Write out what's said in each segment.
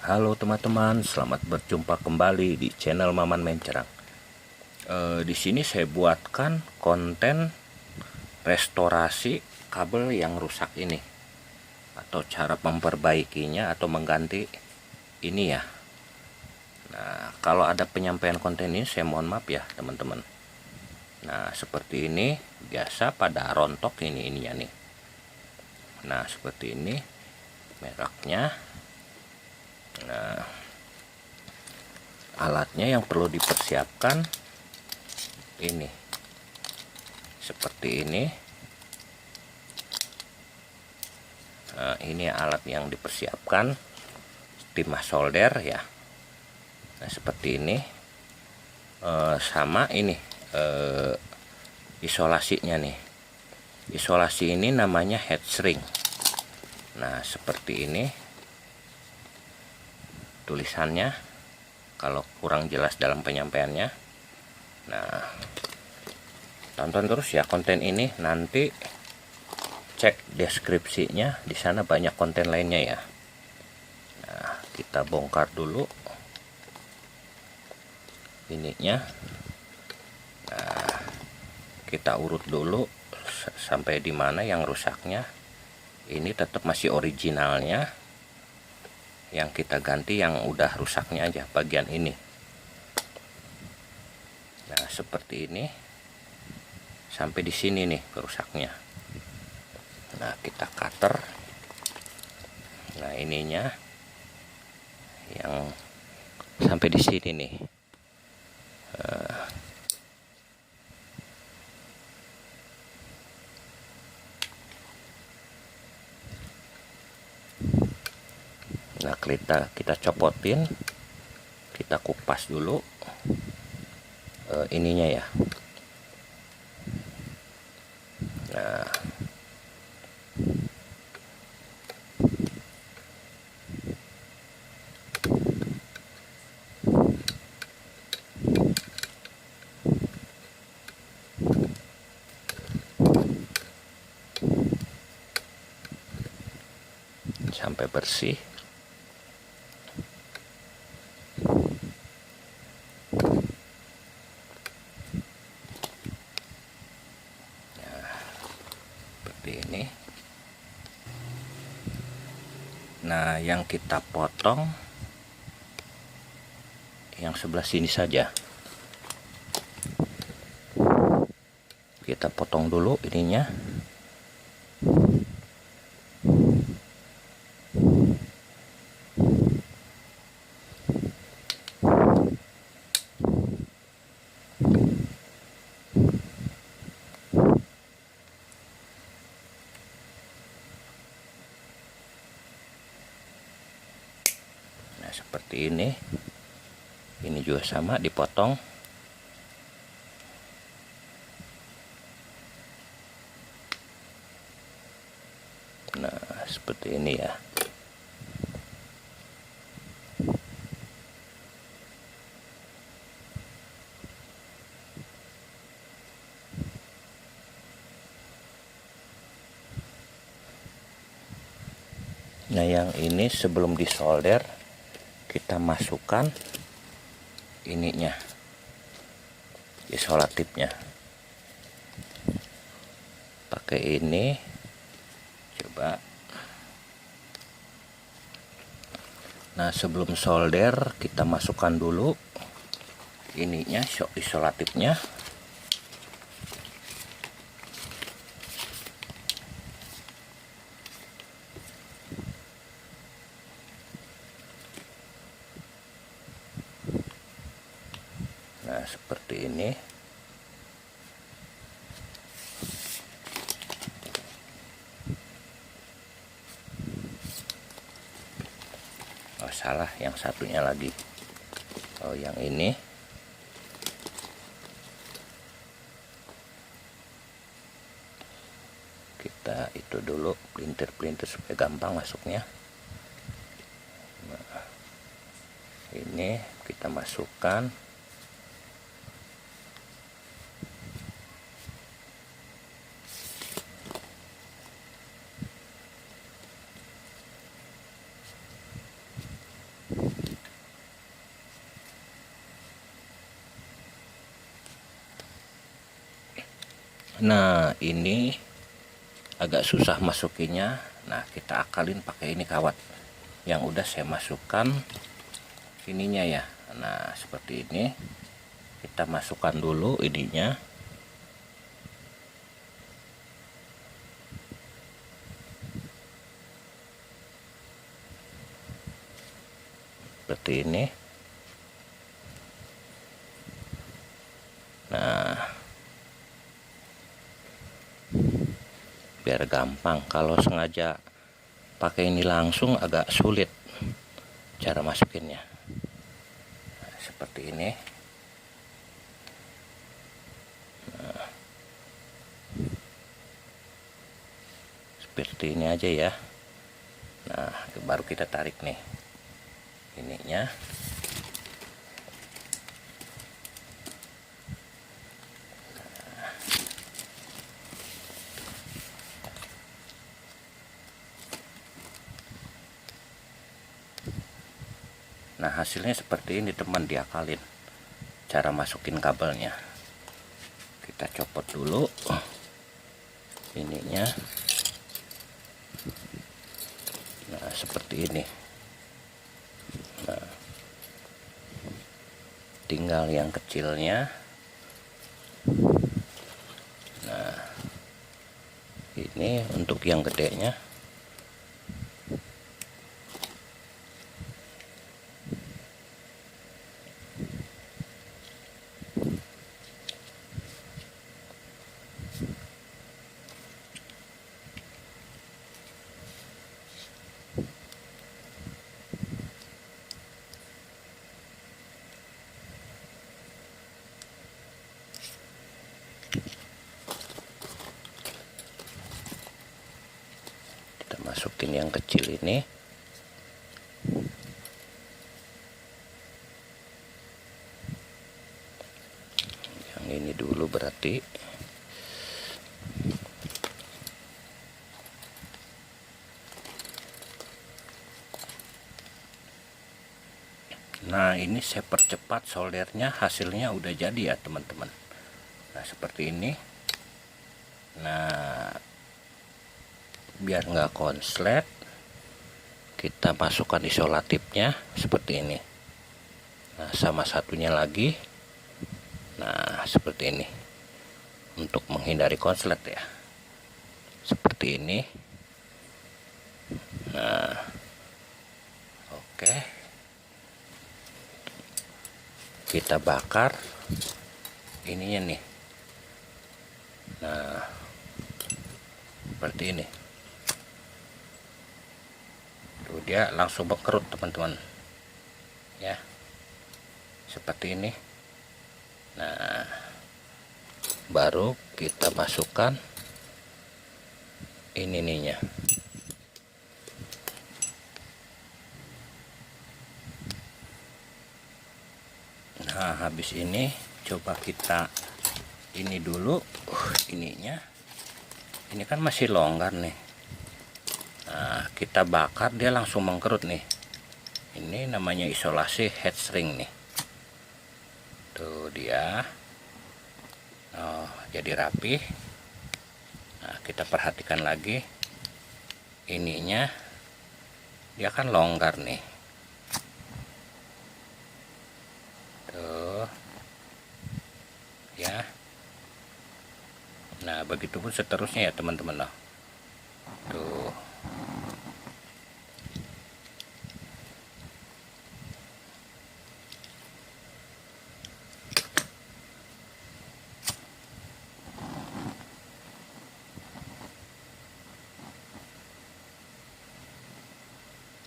Halo teman-teman, selamat berjumpa kembali di channel Maman Main Cerang. Di sini saya buatkan konten restorasi kabel yang rusak ini, atau cara memperbaikinya atau mengganti ini ya. Nah, kalau ada penyampaian konten ini saya mohon maaf ya teman-teman. Nah, seperti ini biasa pada rontok ininya nih. Nah, seperti ini mereknya. Nah, alatnya yang perlu dipersiapkan ini seperti ini. Nah, ini alat yang dipersiapkan, timah solder ya. Nah, seperti ini. Sama ini isolasinya nih. Isolasi ini namanya head shrink. Nah, seperti ini tulisannya kalau kurang jelas dalam penyampaiannya. Nah, tonton terus ya konten ini, nanti cek deskripsinya, di sana banyak konten lainnya ya. Nah, kita bongkar dulu ininya. Nah, kita urut dulu sampai di mana yang rusaknya. Ini tetap masih originalnya, yang kita ganti yang udah rusaknya aja bagian ini. Nah, seperti ini sampai di sini nih rusaknya. Nah, kita cutter. Nah, ininya yang sampai di sini nih. Nah, kita copotin, kita kupas dulu ininya ya. Nah, sampai bersih. Ini. Nah, yang kita potong yang sebelah sini saja. Kita potong dulu ininya. Seperti ini juga sama dipotong. Nah, seperti ini ya. Nah, yang ini sebelum disolder kita masukkan ininya, isolatifnya. Pakai ini, coba. Nah, sebelum solder kita masukkan dulu ininya, isolatifnya. Nah, seperti ini. Oh, salah, yang satunya lagi. Oh, yang ini. Kita itu dulu pelintir supaya gampang masuknya. Nah, ini kita masukkan. Nah, ini agak susah masukinnya. Nah, kita akalin pakai ini kawat yang udah saya masukkan ininya ya. Nah, seperti ini. Kita masukkan dulu ininya. Seperti ini. Nah, biar gampang. Kalau sengaja pakai ini langsung agak sulit cara masukinnya. Nah, seperti ini. Nah, seperti ini aja ya. Nah, baru kita tarik nih ininya. Nah, hasilnya seperti ini teman, diakalin cara masukin kabelnya. Kita copot dulu ininya. Nah, seperti ini. Nah, tinggal yang kecilnya. Nah, ini untuk yang gedenya. Kita masukin yang kecil ini. Yang ini dulu berarti. Nah, ini saya percepat soldernya, hasilnya udah jadi ya teman-teman. Nah, seperti ini. Nah, biar nggak konslet, kita masukkan isolatifnya seperti ini. Nah, sama satunya lagi. Nah, seperti ini. Untuk menghindari konslet ya. Seperti ini. Nah, oke. Kita bakar ininya nih. Nah, seperti ini. Tuh, dia langsung berkerut teman-teman ya, seperti ini. Nah, baru kita masukkan ini ininya. Nah, habis ini coba kita ini dulu ininya. Ini kan masih longgar nih. Nah, kita bakar dia langsung mengkerut nih. Ini namanya isolasi headstring nih. Tuh dia. Oh, jadi rapi. Nah, kita perhatikan lagi ininya. Dia kan longgar nih. Tuh. Ya. Nah, begitupun seterusnya ya teman-teman loh. Tuh.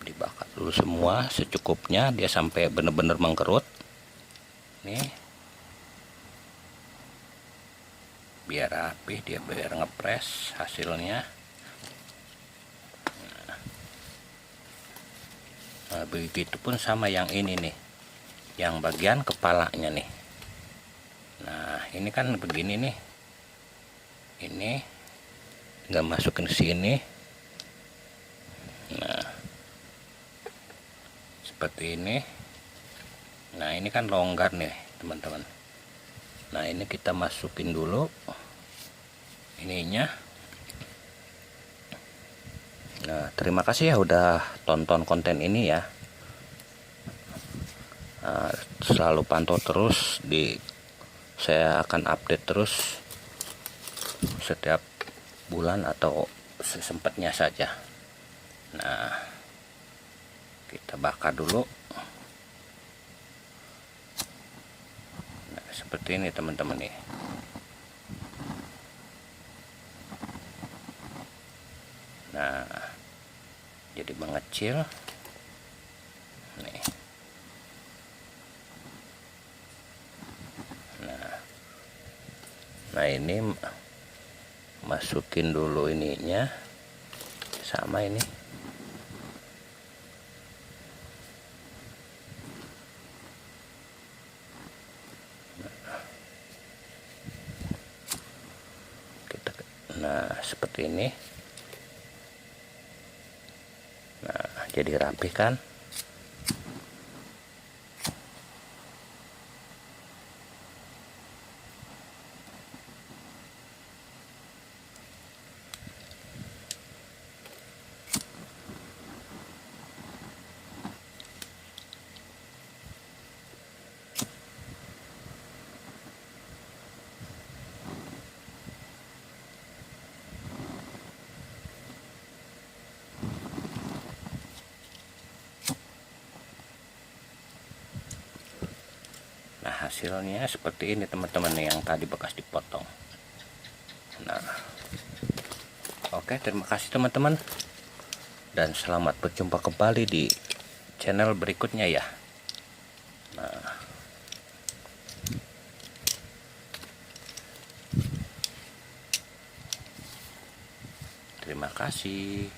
Dibakar dulu semua secukupnya, dia sampai benar-benar mengkerut nih, biar rapih, dia biar ngepres hasilnya. Nah, begitupun sama yang ini nih, yang bagian kepalanya nih. Nah, ini kan begini nih, ini nggak masukin ke sini. Nah, seperti ini. Nah, ini kan longgar nih teman-teman. Nah, ini kita masukin dulu ininya. Nah, terima kasih ya udah tonton konten ini ya. Nah, selalu pantau terus saya akan update terus setiap bulan atau sesempatnya saja. Nah, kita bakar dulu. Nah, seperti ini teman-teman nih. Nah, jadi mengecil nih. Nah ini masukin dulu ininya sama ini. Nah seperti ini. Nah jadi rapi kan. Nah hasilnya seperti ini teman-teman yang tadi bekas dipotong. Nah oke, terima kasih teman-teman, dan selamat berjumpa kembali di channel berikutnya ya. Nah terima kasih.